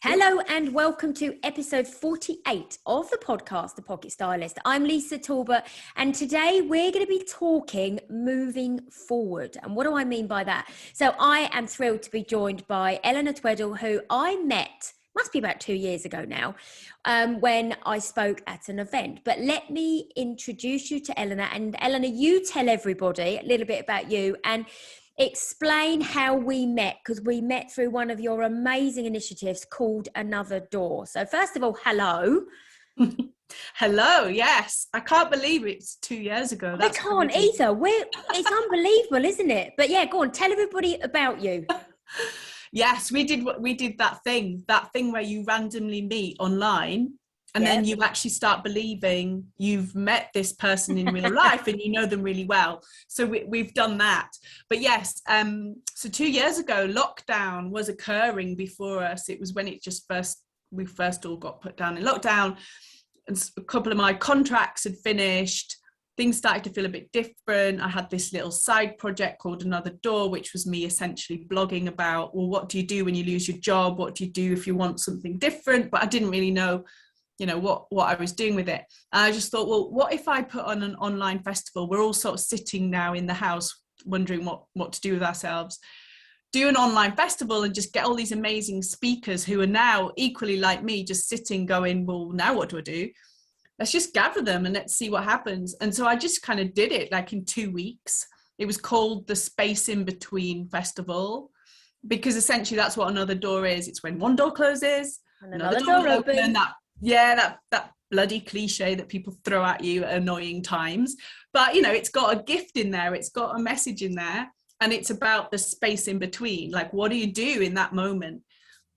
Hello and welcome to episode 48 of the podcast, The Pocket Stylist. I'm Lisa Talbot and today we're going to be talking moving forward. And what do I mean by that? So I am thrilled to be joined by Eleanor Tweddell, who I met, must be about 2 years ago now, when I spoke at an event. But let me introduce you to Eleanor. And Eleanor, you tell everybody a little bit about you and explain how we met, because we met through one of your amazing initiatives called Another Door. So first of all, hello. Hello, yes. I can't believe it's 2 years ago. I can't either. It's unbelievable, isn't it? But yeah, go on, tell everybody about you. Yes, we did that thing where you randomly meet online and then you actually start believing you've met this person in real life and you know them really well. So we've done that. But yes, so 2 years ago, lockdown was occurring before us. It was when we first all got put down in lockdown, and a couple of my contracts had finished. Things started to feel a bit different. I had this little side project called Another Door, which was me essentially blogging about, well, what do you do when you lose your job? What do you do if you want something different? But I didn't really know, what I was doing with it. And I just thought, well, what if I put on an online festival? We're all sort of sitting now in the house wondering what to do with ourselves. Do an online festival and just get all these amazing speakers who are now equally like me, just sitting going, well, now what do I do? Let's just gather them and let's see what happens. And so I just kind of did it like in 2 weeks. It was called the Space in Between Festival, because essentially that's what Another Door is. It's when one door closes, and another door opens. That bloody cliche that people throw at you at annoying times. But, it's got a gift in there. It's got a message in there. And it's about the space in between. Like, what do you do in that moment?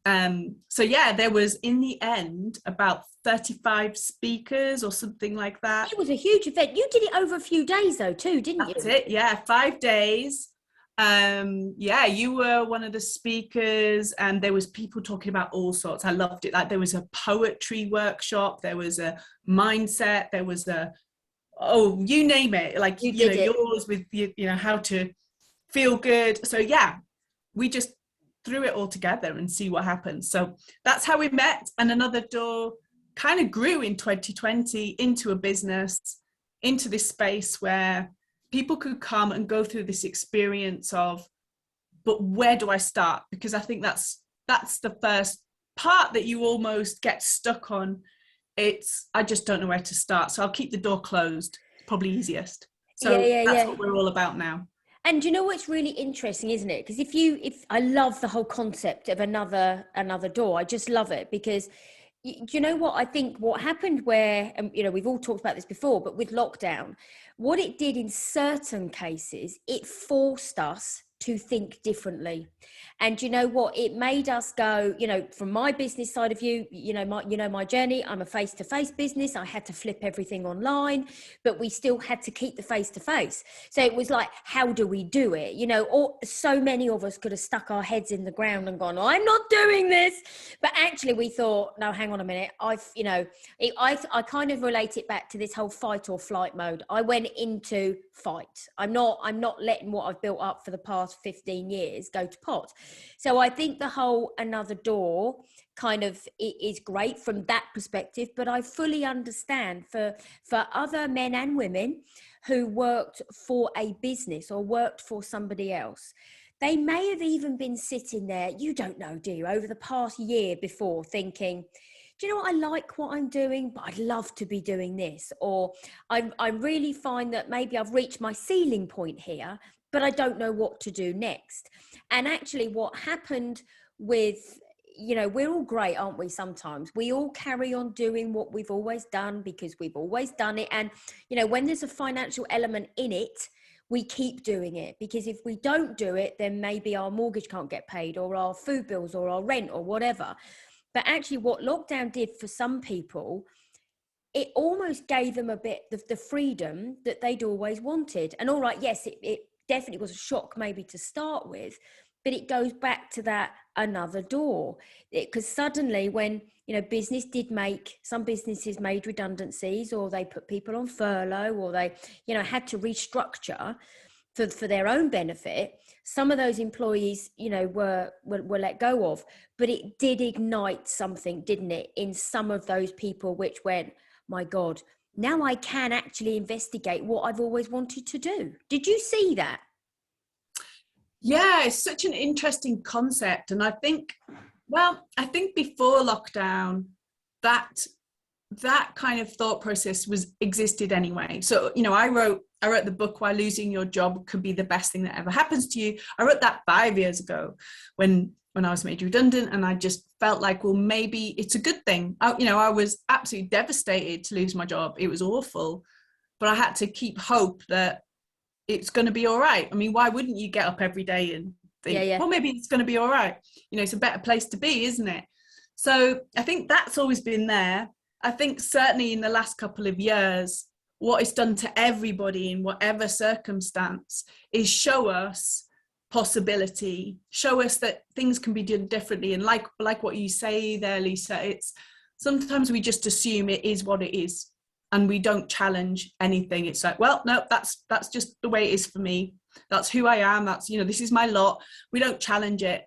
There was, in the end, about 35 speakers or something like that. It was a huge event. You did it over a few days though too, didn't you? That's it, yeah, 5 days. You were one of the speakers and there was people talking about all sorts. I loved it. Like, there was a poetry workshop, there was a mindset, there was you name it. Like, yours with, how to feel good. So yeah, we just threw it all together and see what happens. So that's how we met. And Another Door kind of grew in 2020 into a business, into this space where people could come and go through this experience of, but where do I start? Because I think that's the first part that you almost get stuck on. I just don't know where to start. So I'll keep the door closed, probably easiest. So that's what we're all about now. And you know what's really interesting, isn't it? Because if I love the whole concept of another door. I just love it because you know what I think what happened where, we've all talked about this before, but with lockdown, what it did in certain cases, it forced us to think differently. And you know what, it made us go, from my business side of view, my journey, I'm a face-to-face business. I had to flip everything online, but we still had to keep the face-to-face. So it was like, how do we do it? So many of us could have stuck our heads in the ground and gone, I'm not doing this. But actually we thought, no, hang on a minute. I kind of relate it back to this whole fight or flight mode. I went into fight. I'm not letting what I've built up for the past 15 years go to pot. So I think the whole Another Door kind of is great from that perspective, but I fully understand for other men and women who worked for a business or worked for somebody else. They may have even been sitting there, you don't know, do you, over the past year before thinking, do you know what, I like what I'm doing, but I'd love to be doing this. Or I really find that maybe I've reached my ceiling point here, but I don't know what to do next. And actually what happened with, we're all great, aren't we? Sometimes we all carry on doing what we've always done because we've always done it. And, when there's a financial element in it, we keep doing it, because if we don't do it, then maybe our mortgage can't get paid or our food bills or our rent or whatever. But actually what lockdown did for some people, it almost gave them a bit of the freedom that they'd always wanted. And all right, yes, it definitely was a shock maybe to start with, but it goes back to that Another Door. Because suddenly when, some businesses made redundancies, or they put people on furlough, or they, had to restructure for their own benefit. some of those employees, you know, were let go of, but it did ignite something, didn't it, in some of those people, which went, my God, now I can actually investigate what I've always wanted to do. Did you see that? Yeah, it's such an interesting concept. And I think, well, I think before lockdown, that kind of thought process existed anyway. So, you know, I wrote the book Why Losing Your Job Could Be the Best Thing That Ever Happens to You. I wrote that 5 years ago when I was made redundant, and I just felt like, well, maybe it's a good thing. I was absolutely devastated to lose my job. It was awful, but I had to keep hope that it's going to be all right. I mean, why wouldn't you get up every day and think, well, maybe it's going to be all right? You know, it's a better place to be, isn't it? So I think that's always been there. I think certainly in the last couple of years, what it's done to everybody in whatever circumstance is show us possibility, show us that things can be done differently. And like what you say there, Lisa, it's sometimes we just assume it is what it is and we don't challenge anything. It's like, well, no, that's just the way it is for me. That's who I am. That's, you know, this is my lot. We don't challenge it.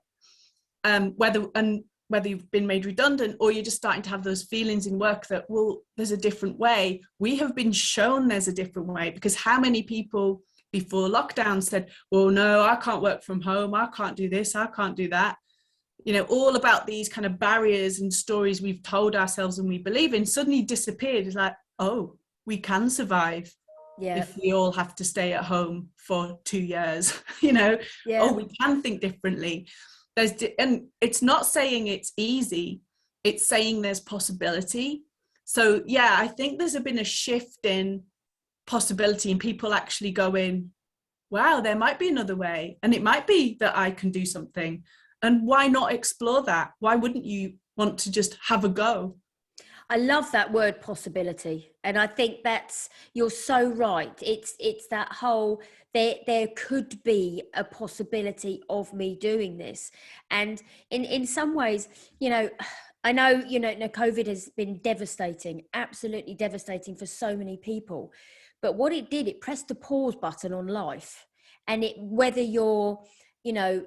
Whether you've been made redundant or you're just starting to have those feelings in work that, well, there's a different way. We have been shown there's a different way, because how many people before lockdown said, well, no, I can't work from home. I can't do this. I can't do that. You know, all about these kind of barriers and stories we've told ourselves and we believe in suddenly disappeared. It's like, oh, we can survive if we all have to stay at home for 2 years, you know, oh, we can think differently. And it's not saying it's easy, it's saying there's possibility. So yeah, I think there's been a shift in possibility and people actually going, wow, there might be another way, and it might be that I can do something, and why not explore that? Why wouldn't you want to just have a go? I love that word, possibility. And I think you're so right. It's that whole, there could be a possibility of me doing this. And in some ways, you know, I know, you know, COVID has been devastating, absolutely devastating for so many people. But what it did, it pressed the pause button on life. And whether you're, you know,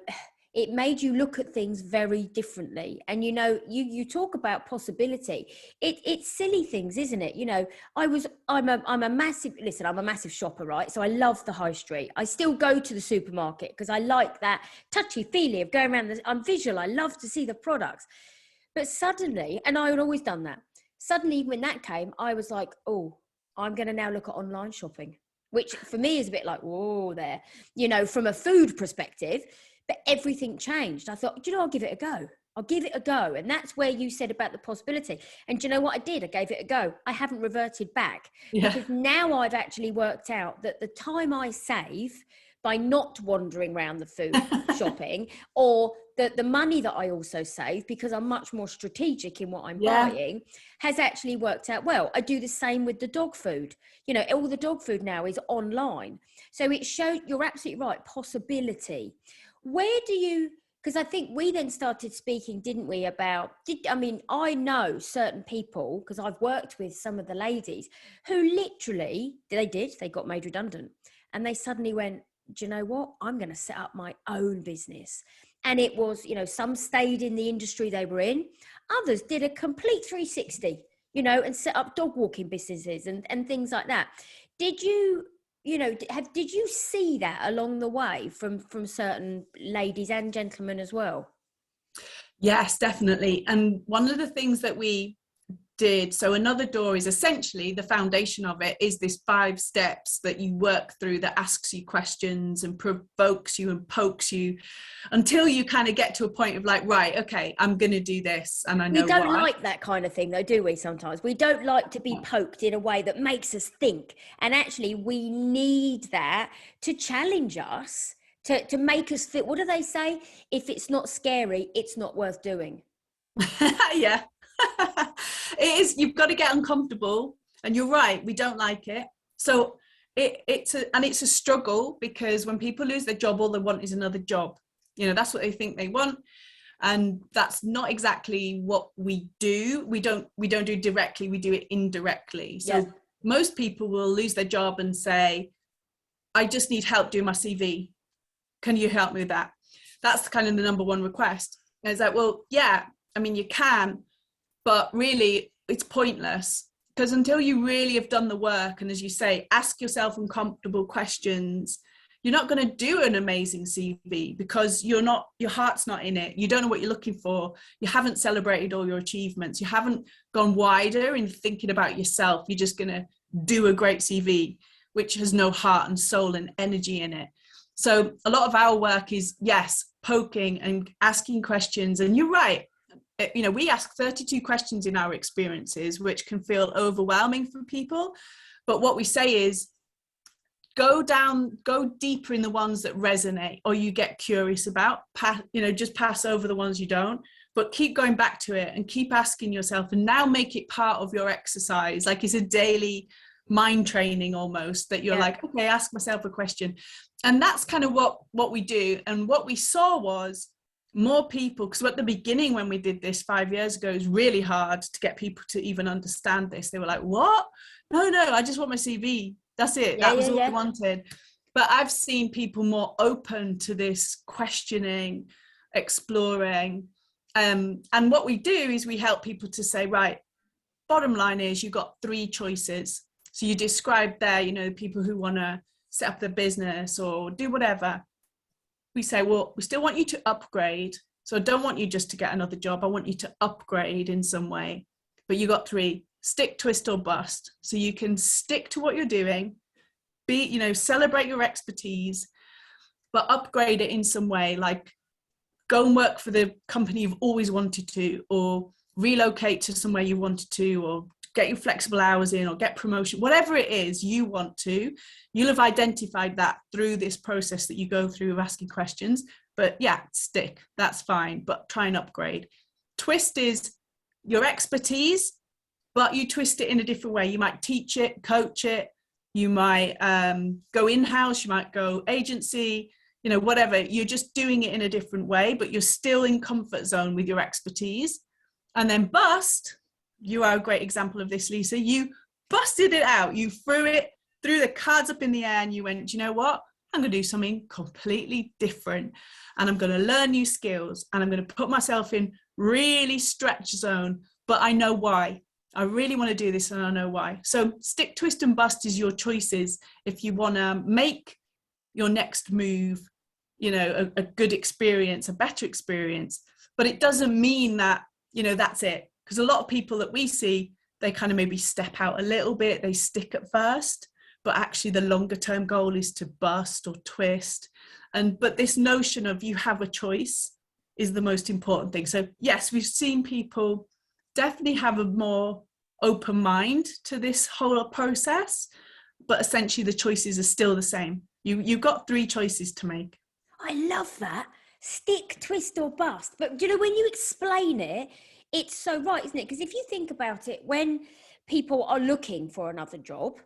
it made you look at things very differently. And, you know, you talk about possibility. It's silly things, isn't it? You know, I'm a massive shopper, right? So I love the high street. I still go to the supermarket because I like that touchy feely of going around. I'm visual. I love to see the products. But suddenly, and I had always done that. Suddenly when that came, I was like, oh, I'm going to now look at online shopping, which for me is a bit like, whoa there, you know, from a food perspective. But everything changed. I thought, do you know, I'll give it a go. I'll give it a go. And that's where you said about the possibility. And do you know what I did? I gave it a go. I haven't reverted back. Because now I've actually worked out that the time I save by not wandering around the food shopping, or the money that I also save because I'm much more strategic in what I'm buying, has actually worked out well. I do the same with the dog food. You know, all the dog food now is online. So it showed, you're absolutely right, possibility. Where do you, because I think we then started speaking, didn't we, about, I know certain people, because I've worked with some of the ladies who literally, they got made redundant. And they suddenly went, do you know what? I'm going to set up my own business. And it was, you know, some stayed in the industry they were in. Others did a complete 360, you know, and set up dog walking businesses and things like that. Did you see that along the way from certain ladies and gentlemen as well? Yes, definitely. And one of the things that we did, so Another Door is essentially, the foundation of it is this 5 steps that you work through that asks you questions and provokes you and pokes you until you kind of get to a point of like, right, okay, I'm going to do this. And I know we don't why. like that kind of thing though, do we? Sometimes we don't like to be poked in a way that makes us think. And actually we need that to challenge us, to make us feel, what do they say? If it's not scary, it's not worth doing. Yeah. It is, you've got to get uncomfortable, and you're right, we don't like it. So it's a struggle, because when people lose their job, all they want is another job. You know, that's what they think they want, and that's not exactly what we do. We don't do it directly, we do it indirectly. So most people will lose their job and say, I just need help doing my CV. can you help me with that? That's kind of the number one request. And it's like, well, yeah, I mean, you can, but really it's pointless, because until you really have done the work, and as you say, ask yourself uncomfortable questions, you're not going to do an amazing CV, because your heart's not in it. You don't know what you're looking for. You haven't celebrated all your achievements. You haven't gone wider in thinking about yourself. You're just going to do a great CV, which has no heart and soul and energy in it. So a lot of our work is, yes, poking and asking questions. And you're right. You know, we ask 32 questions in our experiences, which can feel overwhelming for people. But what we say is, go deeper in the ones that resonate or you get curious about. Just pass over the ones you don't, but keep going back to it and keep asking yourself, and now make it part of your exercise. Like, it's a daily mind training almost, that you're like, okay, ask myself a question. And that's kind of what we do. And what we saw was more people, because at the beginning when we did this 5 years ago, it was really hard to get people to even understand this. They were like, what? No, I just want my CV. That's it. That was all I wanted. But I've seen people more open to this questioning, exploring. And what we do is we help people to say, right, bottom line is you've got 3 choices. So you described there, people who want to set up their business or do whatever. We say, well, we still want you to upgrade. So I don't want you just to get another job. I want you to upgrade in some way. But you got 3: stick, twist, or bust. So you can stick to what you're doing, celebrate your expertise, but upgrade it in some way, like go and work for the company you've always wanted to, or relocate to somewhere you wanted to, or get your flexible hours in, or get promotion, whatever it is you want to. You'll have identified that through this process that you go through of asking questions. But yeah, stick, that's fine, but try and upgrade. Twist is your expertise, but you twist it in a different way. You might teach it, coach it, you might go in-house, you might go agency, whatever. You're just doing it in a different way, but you're still in comfort zone with your expertise. And then bust, you are a great example of this, Lisa. You busted it out. You threw the cards up in the air, and you went, do you know what? I'm going to do something completely different, and I'm going to learn new skills, and I'm going to put myself in really stretch zone, but I know why. I really want to do this, and I know why. So stick, twist, and bust is your choices if you want to make your next move, a good experience, a better experience. But it doesn't mean that, that's it. Because a lot of people that we see, they kind of maybe step out a little bit, they stick at first, but actually the longer term goal is to bust or twist. But this notion of you have a choice is the most important thing. So yes, we've seen people definitely have a more open mind to this whole process, but essentially the choices are still the same. You've got 3 choices to make. I love that. Stick, twist, or bust. But when you explain it, it's so right, isn't it? Because if you think about it, when people are looking for another job,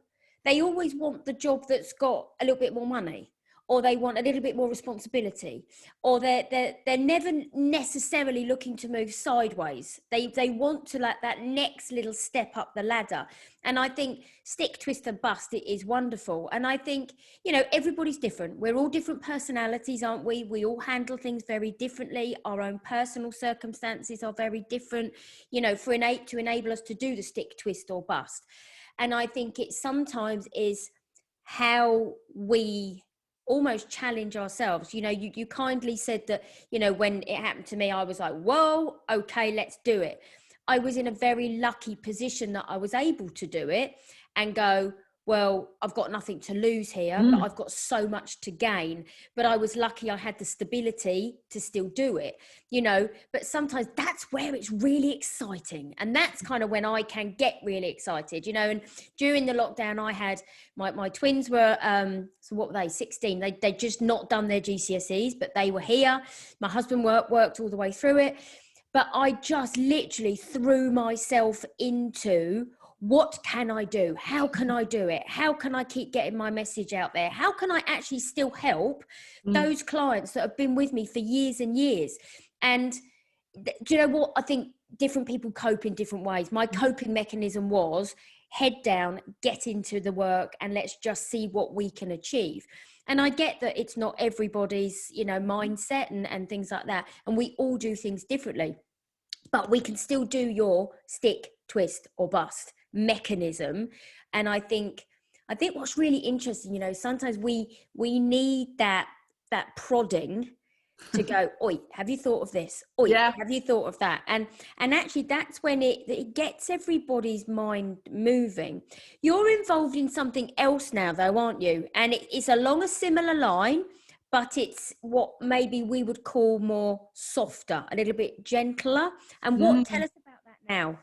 they always want the job that's got a little bit more money, or they want a little bit more responsibility, or they're never necessarily looking to move sideways. They want to like that next little step up the ladder. And I think stick, twist, and bust, it is wonderful. And I think, everybody's different. We're all different personalities, aren't we? We all handle things very differently. Our own personal circumstances are very different, to enable us to do the stick, twist, or bust. And I think it sometimes is how we almost challenge ourselves. You kindly said that, when it happened to me, I was like, whoa, okay, let's do it. I was in a very lucky position that I was able to do it and go, well, I've got nothing to lose here, but I've got so much to gain. But I was lucky I had the stability to still do it, but sometimes that's where it's really exciting. And that's kind of when I can get really excited, and during the lockdown, I had my twins were, so what were they, 16? They'd just not done their GCSEs, but they were here. My husband worked all the way through it. But I just literally threw myself into, what can I do? How can I do it? How can I keep getting my message out there? How can I actually still help those clients that have been with me for years and years? And do you know what? I think different people cope in different ways. My coping mechanism was head down, get into the work, and let's just see what we can achieve. And I get that it's not everybody's, you know, mindset and things like that. And we all do things differently, but we can still do your stick, twist or bust mechanism. And I think what's really interesting, you know, sometimes we need that prodding to go, oi, have you thought of this? Oi, Yeah. have you thought of that? And actually that's when it gets everybody's mind moving. You're involved in something else now though, aren't you? And it's along a similar line, but it's what maybe we would call more softer, a little bit gentler. And tell us about that now.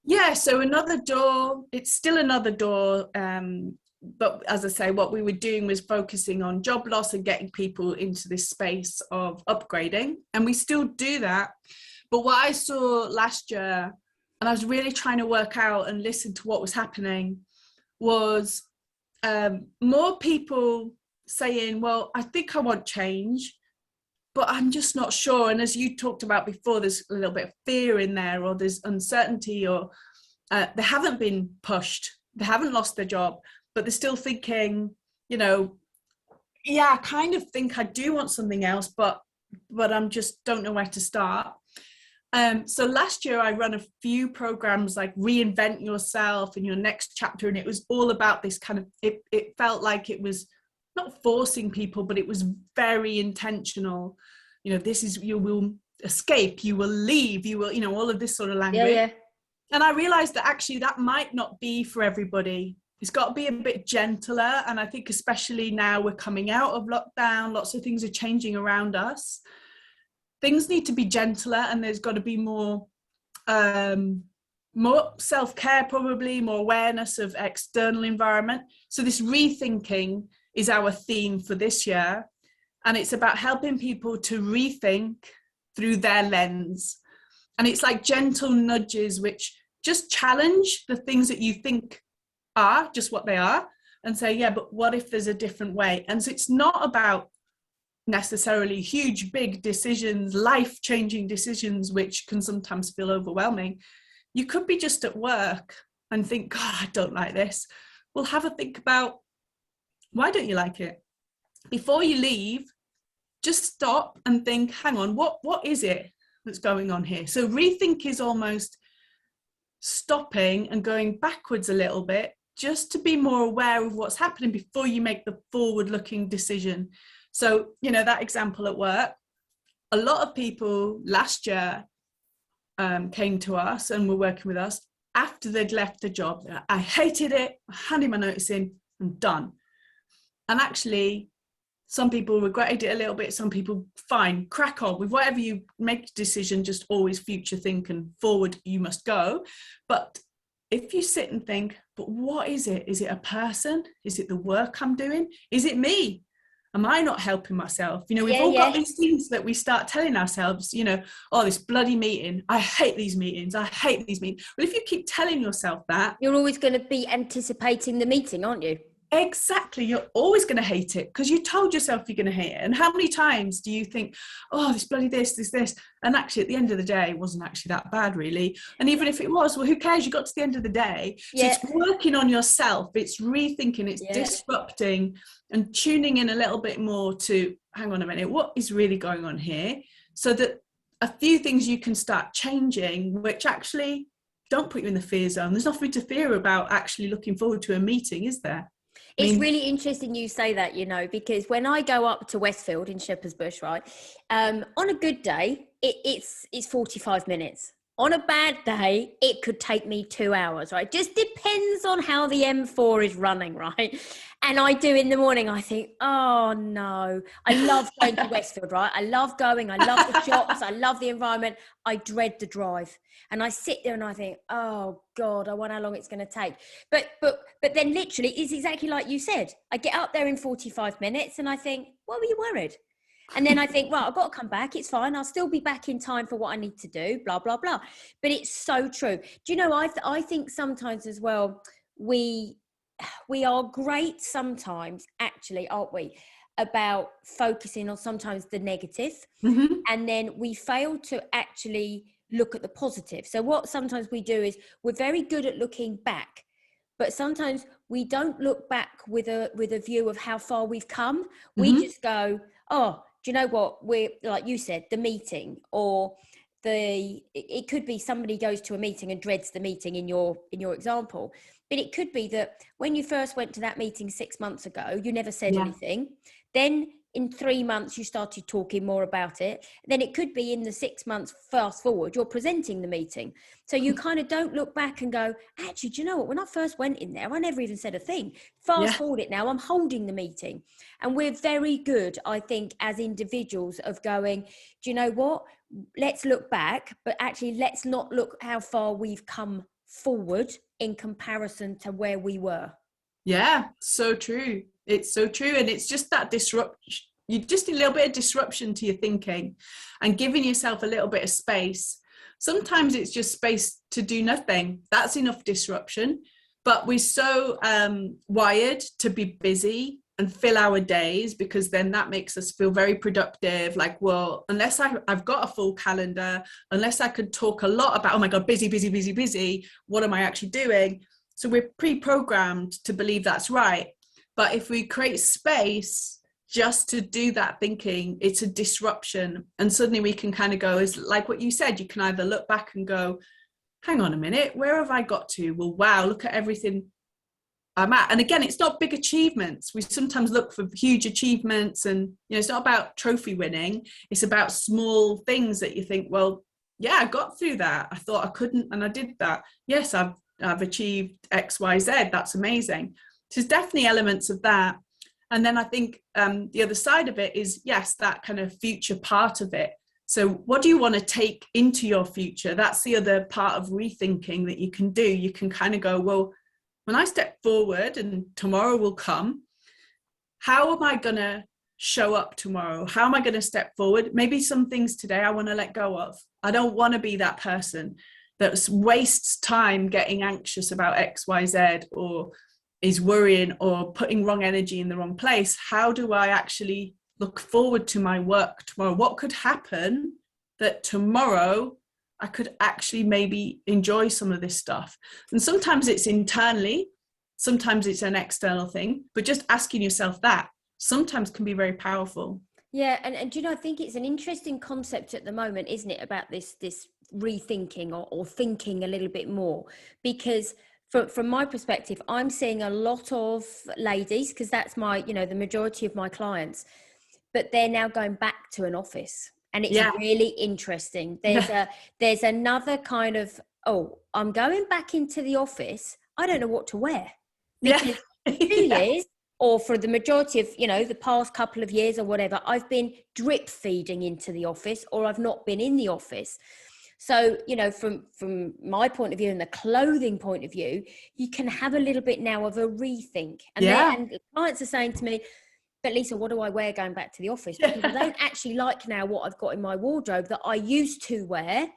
Yeah, so another door, it's still another door. But as I say, what we were doing was focusing on job loss and getting people into this space of upgrading. And we still do that. But what I saw last year, and I was really trying to work out and listen to what was happening, was more people saying, well, I think I want change, but I'm just not sure. And as you talked about before, there's a little bit of fear in there, or there's uncertainty, or they haven't been pushed, they haven't lost their job, but they're still thinking, you know, yeah, I kind of think I do want something else, but I'm just don't know where to start. So last year I ran a few programs like Reinvent Yourself in Your Next Chapter, and it was all about this kind of, it felt like it was not forcing people, but it was very intentional. You know, this is, you will escape, you will leave, you will, you know, all of this sort of language. Yeah. And I realized that actually that might not be for everybody. It's got to be a bit gentler. And I think especially now we're coming out of lockdown, lots of things are changing around us. Things need to be gentler, and there's got to be more self-care, probably more awareness of external environment. So this rethinking is our theme for this year. And it's about helping people to rethink through their lens. And it's like gentle nudges, which just challenge the things that you think are just what they are, and say, yeah, but what if there's a different way? And so it's not about necessarily huge, big decisions, life-changing decisions, which can sometimes feel overwhelming. You could be just at work and think, God, I don't like this. Well, have a think about, why don't you like it? Before you leave, just stop and think, hang on, what is it that's going on here? So rethink is almost stopping and going backwards a little bit, just to be more aware of what's happening before you make the forward-looking decision. So, you know, that example at work, a lot of people last year came to us and were working with us after they'd left the job. I hated it, I handed my notice in, I'm done. And actually, some people regretted it a little bit, some people, fine, crack on with whatever you make a decision, just always future think and forward you must go. But if you sit and think, but what is it? Is it a person? Is it the work I'm doing? Is it me? Am I not helping myself? You know, we've all got these things that we start telling ourselves, you know, oh, this bloody meeting, I hate these meetings, I hate these meetings. Well, if you keep telling yourself that, you're always going to be anticipating the meeting, aren't you? Exactly. You're always going to hate it because you told yourself you're going to hate it. And how many times do you think, oh, this bloody this. And actually at the end of the day, it wasn't actually that bad really. And even if it was, well, who cares? You got to the end of the day. So it's working on yourself. It's rethinking, it's disrupting and tuning in a little bit more to, hang on a minute, what is really going on here? So that a few things you can start changing, which actually don't put you in the fear zone. There's nothing to fear about actually looking forward to a meeting, is there? It's really interesting you say that, you know, because when I go up to Westfield in Shepherd's Bush, right, on a good day, it's 45 minutes. On a bad day, it could take me 2 hours, right? Just depends on how the M4 is running, right? And I do in the morning, I think, oh no, I love going to Westfield, right? I love going, I love the shops, I love the environment. I dread the drive. And I sit there and I think, oh God, I wonder how long it's going to take. But then literally it's exactly like you said. I get up there in 45 minutes and I think, why were you worried? And then I think, well, I've got to come back. It's fine. I'll still be back in time for what I need to do, blah, blah, blah. But it's so true. Do you know, I think sometimes as well, we are great sometimes, actually, aren't we, about focusing on sometimes the negative. Mm-hmm. And then we fail to actually look at the positive. So what sometimes we do is we're very good at looking back, but sometimes we don't look back with a view of how far we've come. We Mm-hmm. just go, oh, do you know what, we're, like you said, the meeting, or it could be somebody goes to a meeting and dreads the meeting in your example, but it could be that when you first went to that meeting 6 months ago, you never said anything. Then in 3 months you started talking more about it. Then it could be in the 6 months fast forward, you're presenting the meeting, so you kind of don't look back and go, actually, do you know what, when I first went in there I never even said a thing. Fast forward it, now I'm holding the meeting. And we're very good, I think, as individuals of going, do you know what, let's look back, but actually let's not look how far we've come forward in comparison to where we were. Yeah, so true. It's so true. And it's just that disruption, you just a little bit of disruption to your thinking and giving yourself a little bit of space. Sometimes it's just space to do nothing. That's enough disruption. But we're so wired to be busy and fill our days, because then that makes us feel very productive. Like, well, unless I've got a full calendar, unless I could talk a lot about, oh my God, busy, busy, busy, busy, what am I actually doing? So we're pre-programmed to believe that's right. But if we create space just to do that thinking, it's a disruption. And suddenly we can kind of go, is like what you said, you can either look back and go, hang on a minute, where have I got to? Well, wow, look at everything I'm at. And again, it's not big achievements. We sometimes look for huge achievements, and it's not about trophy winning. It's about small things that you think, well, yeah, I got through that. I thought I couldn't, and I did that. Yes, I've achieved X, Y, Z. That's amazing. So there's definitely elements of that. And then I think the other side of it is, yes, that kind of future part of it. So what do you want to take into your future? That's the other part of rethinking that you can do. You can kind of go, well, when I step forward and tomorrow will come, how am I going to show up tomorrow? How am I going to step forward? Maybe some things today I want to let go of. I don't want to be that person that wastes time getting anxious about X, Y, Z, or is worrying or putting wrong energy in the wrong place. How do I actually look forward to my work tomorrow? What could happen that tomorrow I could actually maybe enjoy some of this stuff? And sometimes it's internally, sometimes it's an external thing, but just asking yourself that sometimes can be very powerful. Yeah, and I think it's an interesting concept at the moment, isn't it, about this rethinking or thinking a little bit more, because from my perspective, I'm seeing a lot of ladies, because that's my, the majority of my clients, but they're now going back to an office, and it's really interesting. There's another kind of, oh, I'm going back into the office, I don't know what to wear, because 2 years, or for the majority of, the past couple of years or whatever, I've been drip feeding into the office, or I've not been in the office. So, from my point of view and the clothing point of view, you can have a little bit now of a rethink. And clients are saying to me, but Lisa, what do I wear going back to the office? Because I don't actually like now what I've got in my wardrobe that I used to wear.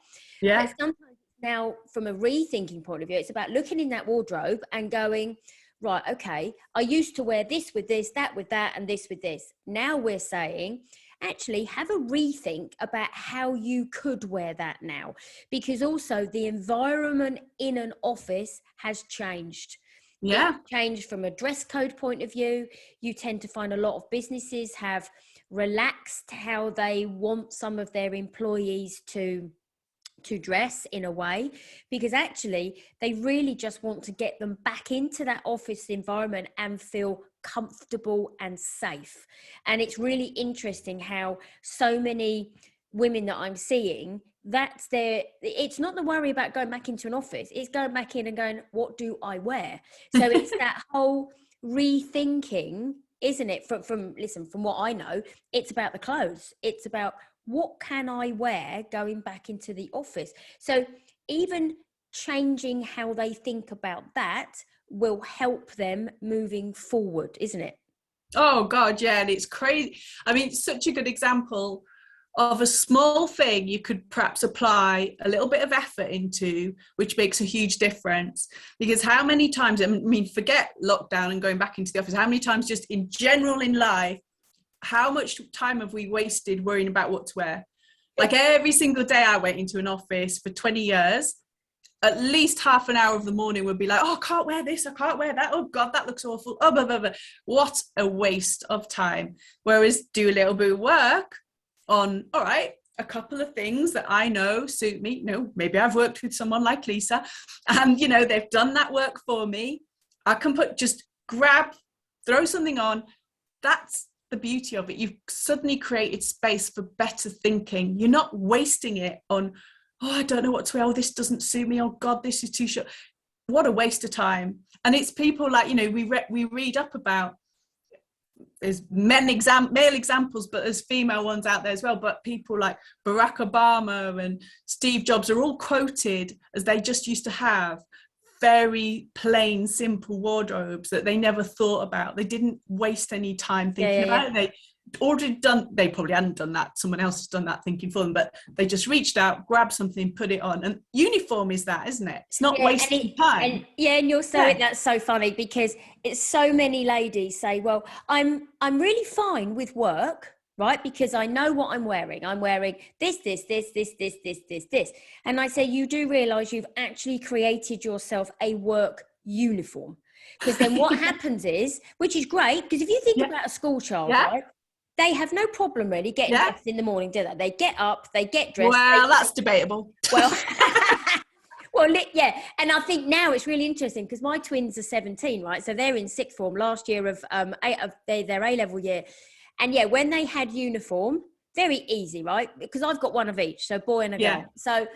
Yeah. But sometimes now, from a rethinking point of view, it's about looking in that wardrobe and going, right, okay, I used to wear this with this, that with that, and this with this. Now we're saying, actually have a rethink about how you could wear that now, because also the environment in an office has changed. It's changed from a dress code point of view. You tend to find a lot of businesses have relaxed how they want some of their employees to dress in a way, because actually they really just want to get them back into that office environment and feel comfortable and safe. And it's really interesting how so many women that I'm seeing, it's not the worry about going back into an office, it's going back in and going, what do I wear? So it's that whole rethinking, isn't it? From what I know, it's about the clothes. It's about, what can I wear going back into the office? So even changing how they think about that will help them moving forward, isn't it? Oh God, yeah. And it's crazy. I mean, it's such a good example of a small thing you could perhaps apply a little bit of effort into, which makes a huge difference. Because how many times, I mean, forget lockdown and going back into the office, how many times just in general in life, how much time have we wasted worrying about what to wear? Like every single day I went into an office for 20 years, at least half an hour of the morning would be like, oh, I can't wear this, I can't wear that, oh God, that looks awful, oh, blah, blah, blah. What a waste of time. Whereas do a little bit of work on, all right, a couple of things that I know suit me. Maybe I've worked with someone like Lisa and, they've done that work for me. I can throw something on. That's the beauty of it. You've suddenly created space for better thinking. You're not wasting it on, oh, I don't know what to wear. Oh, this doesn't suit me. Oh God, this is too short. What a waste of time. And it's people like, we read up about, there's male examples, but there's female ones out there as well. But people like Barack Obama and Steve Jobs are all quoted as they just used to have very plain, simple wardrobes that they never thought about. They didn't waste any time thinking about it. They probably hadn't done that. Someone else has done that thinking for them, but they just reached out, grabbed something, put it on. And uniform is that, isn't it? It's not wasting time. And you're saying that's so funny, because it's so many ladies say, well, I'm really fine with work, right? Because I know what I'm wearing. I'm wearing this. And I say, you do realize you've actually created yourself a work uniform. Because then what happens is, which is great, because if you think about a school child, right? They have no problem really getting dressed in the morning, do they? They get up, they get dressed. Well, that's debatable. Well, yeah. And I think now it's really interesting because my twins are 17, right? So they're in sixth form, last year of their A-level year. And yeah, when they had uniform, very easy, right? Because I've got one of each, so boy and a girl. So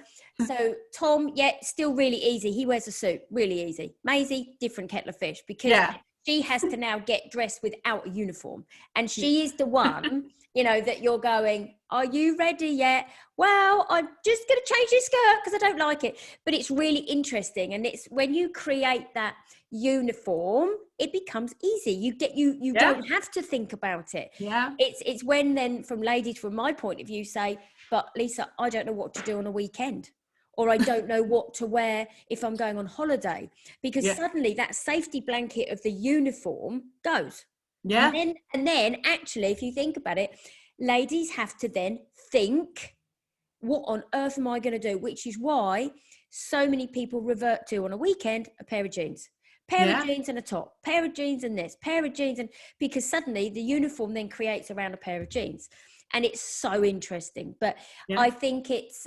Tom, still really easy. He wears a suit, really easy. Maisie, different kettle of fish, because she has to now get dressed without a uniform. And she is the one, that you're going, are you ready yet? Well, I'm just going to change this skirt because I don't like it. But it's really interesting. And it's when you create that uniform, it becomes easy. You don't have to think about it. Yeah. It's when then from ladies, from my point of view, say, but Lisa, I don't know what to do on a weekend. Or I don't know what to wear if I'm going on holiday, because suddenly that safety blanket of the uniform goes. Yeah. And then actually, if you think about it, ladies have to then think, what on earth am I going to do? Which is why so many people revert to on a weekend, a pair of jeans. Pair of jeans and a top, pair of jeans and this, pair of jeans, and because suddenly the uniform then creates around a pair of jeans. And it's so interesting. But I think it's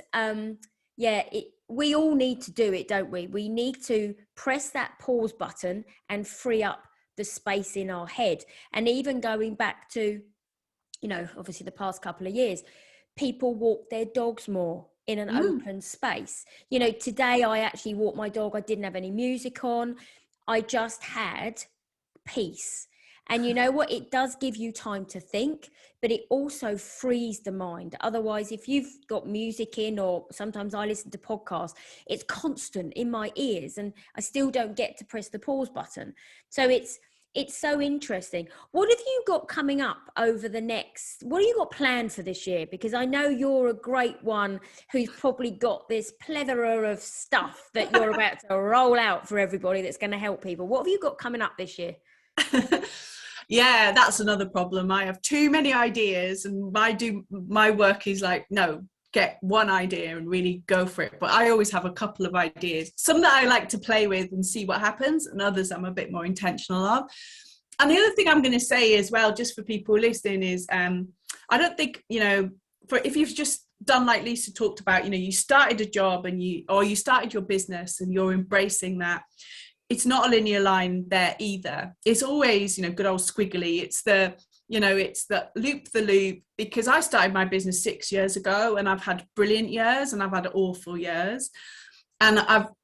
we all need to do it, don't we? We need to press that pause button and free up the space in our head. And even going back to, obviously the past couple of years, people walk their dogs more in an open space. Today I actually walked my dog. I didn't have any music on. I just had peace. And you know what? It does give you time to think, but it also frees the mind. Otherwise, if you've got music in, or sometimes I listen to podcasts, it's constant in my ears and I still don't get to press the pause button. So it's so interesting. What have you got coming up what have you got planned for this year? Because I know you're a great one who's probably got this plethora of stuff that you're about to roll out for everybody that's going to help people. What have you got coming up this year? Yeah, that's another problem. I have too many ideas, and my work is like, no, get one idea and really go for it. But I always have a couple of ideas, some that I like to play with and see what happens, and others I'm a bit more intentional of. And the other thing I'm going to say as well, just for people listening, is I don't think, if you've just done like Lisa talked about, you started a job and you started your business and you're embracing that. It's not a linear line there either. It's always, good old squiggly. It's the loop the loop, because I started my business 6 years ago and I've had brilliant years and I've had awful years. And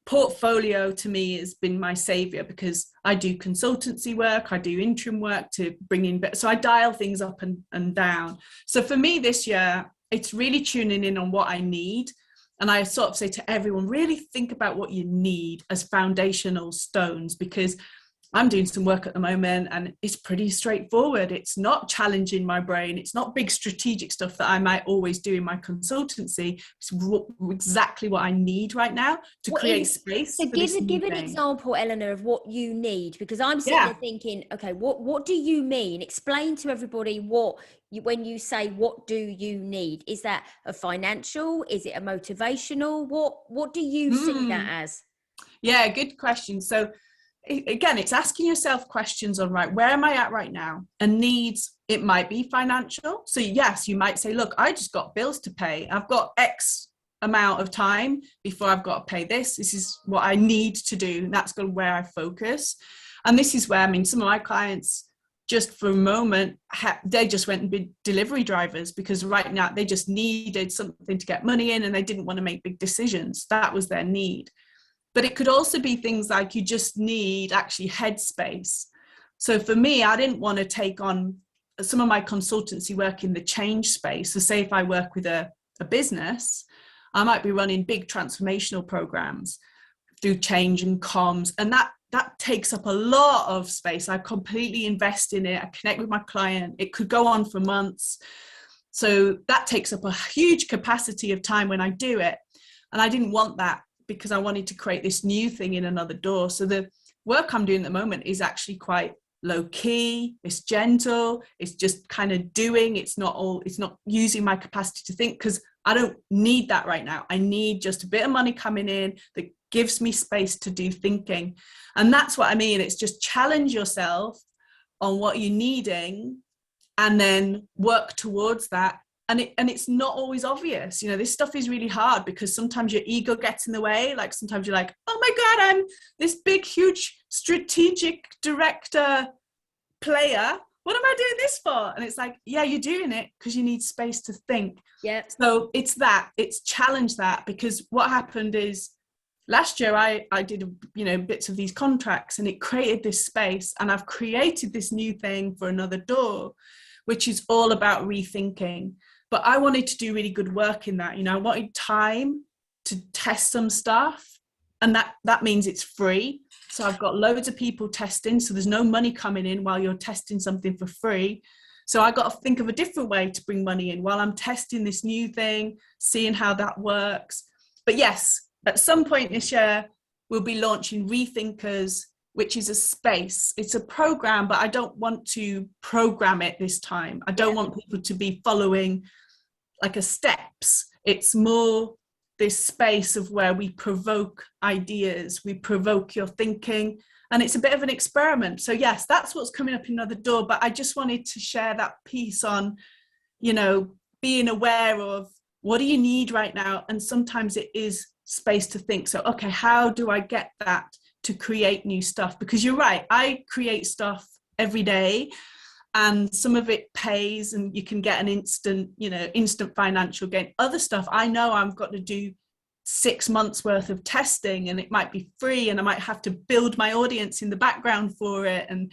portfolio to me has been my savior, because I do consultancy work, I do interim work to bring in, so I dial things up and down. So for me this year, it's really tuning in on what I need. And I sort of say to everyone, really think about what you need as foundational stones, because I'm doing some work at the moment and it's pretty straightforward. It's not challenging my brain. It's not big strategic stuff that I might always do in my consultancy. It's exactly what I need right now to create space so for this new give an thing. example, Eleanor, of what you need, because I'm sitting there thinking, okay, what do you mean? Explain to everybody when you say what do you need? Is that a financial? Is it a motivational? What do you see that as? Yeah, good question. So again, it's asking yourself questions on, right, where am I at right now? And needs, it might be financial. So yes, you might say, look, I just got bills to pay. I've got X amount of time before I've got to pay this. This is what I need to do. And that's where I focus. And this is where, I mean, some of my clients, just for a moment, they just went and be delivery drivers because right now they just needed something to get money in and they didn't want to make big decisions. That was their need. But it could also be things like you just need actually headspace. So for me, I didn't want to take on some of my consultancy work in the change space. So say if I work with a business, I might be running big transformational programs through change and comms. And that takes up a lot of space. I completely invest in it. I connect with my client. It could go on for months. So that takes up a huge capacity of time when I do it. And I didn't want that, because I wanted to create this new thing in another door. So the work I'm doing at the moment is actually quite low key, it's gentle, it's just kind of doing, it's not using my capacity to think, because I don't need that right now. I need just a bit of money coming in that gives me space to do thinking. And that's what I mean. It's just challenge yourself on what you're needing and then work towards that. And it's not always obvious. You know, this stuff is really hard because sometimes your ego gets in the way. Like sometimes you're like, oh my God, I'm this big, huge strategic director player. What am I doing this for? And it's like, yeah, you're doing it because you need space to think. Yeah. So it's challenge that, because what happened is last year I did, bits of these contracts and it created this space, and I've created this new thing for another door, which is all about rethinking. But I wanted to do really good work in that. I wanted time to test some stuff, and that means it's free. So I've got loads of people testing, so there's no money coming in while you're testing something for free. So I got to think of a different way to bring money in while I'm testing this new thing, seeing how that works. But yes, at some point this year, we'll be launching Rethinkers, which is a space. It's a program, but I don't want to program it this time. I don't want people to be following like a steps. It's more this space of where we provoke ideas, we provoke your thinking, and it's a bit of an experiment. So yes, that's what's coming up in another door. But I just wanted to share that piece on, being aware of what do you need right now? And sometimes it is space to think. So, okay, how do I get that to create new stuff? Because you're right, I create stuff every day, and some of it pays and you can get an instant financial gain. Other stuff, I know I've got to do 6 months worth of testing, and it might be free, and I might have to build my audience in the background for it. And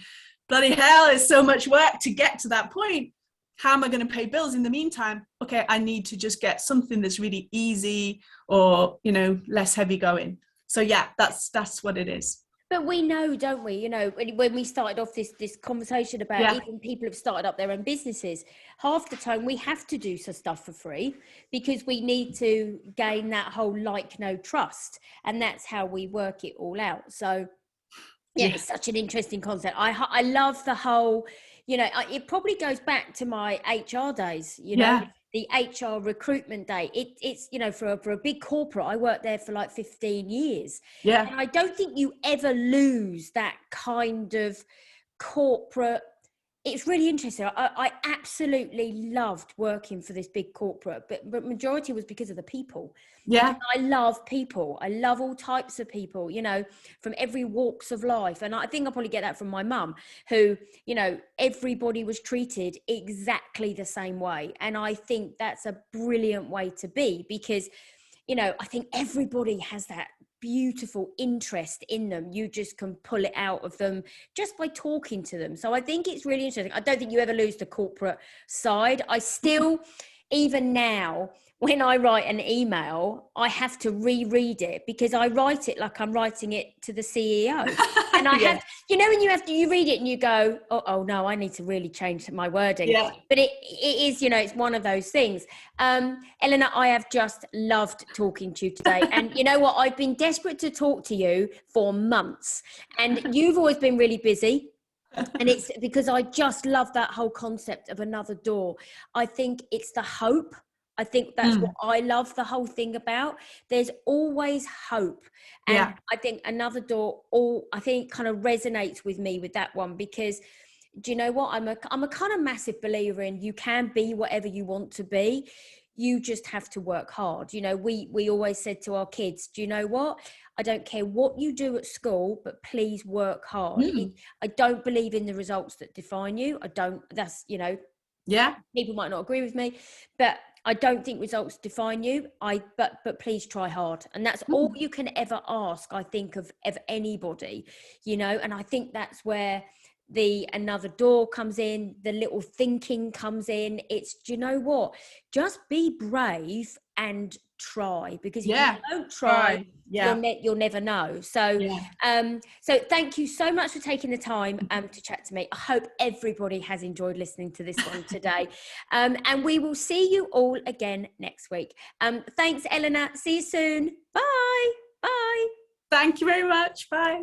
bloody hell, it's so much work to get to that point. How am I going to pay bills in the meantime? Okay, I need to just get something that's really easy or, less heavy going. So yeah, that's what it is. But we know, don't we, when we started off this conversation about even people have started up their own businesses, half the time we have to do some stuff for free because we need to gain that whole no trust. And that's how we work it all out. So it's such an interesting concept. I love the whole, it probably goes back to my HR days, the HR recruitment day. It's for a big corporate, I worked there for like 15 years. Yeah. And I don't think you ever lose that kind of corporate. It's really interesting. I absolutely loved working for this big corporate, but majority was because of the people. Yeah. I love people. I love all types of people, from every walks of life. And I think I probably get that from my mum, who, everybody was treated exactly the same way. And I think that's a brilliant way to be because, I think everybody has that beautiful interest in them. You just can pull it out of them just by talking to them. So I think it's really interesting. I don't think you ever lose the corporate side. I still, even now, when I write an email, I have to reread it because I write it like I'm writing it to the CEO. And I have, when you read it and you go, oh no, I need to really change my wording. Yeah. But it is, it's one of those things. Eleanor, I have just loved talking to you today. And you know what? I've been desperate to talk to you for months. And you've always been really busy. And it's because I just love that whole concept of another door. I think it's the hope. I think that's what I love the whole thing about. There's always hope. And I think another door, I think kind of resonates with me with that one, because do you know what? I'm a kind of massive believer in you can be whatever you want to be. You just have to work hard. We always said to our kids, do you know what? I don't care what you do at school, but please work hard. I don't believe in the results that define you. People might not agree with me, but I don't think results define you. But please try hard. And that's all you can ever ask, I think, of anybody, and I think that's where the another door comes in, the little thinking comes in. It's, do you know what? Just be brave and try, because if you don't try, you'll never know. So so thank you so much for taking the time to chat to me. I hope everybody has enjoyed listening to this one today, and we will see you all again next week. Thanks, Eleanor. See you soon. Bye. Thank you very much. Bye.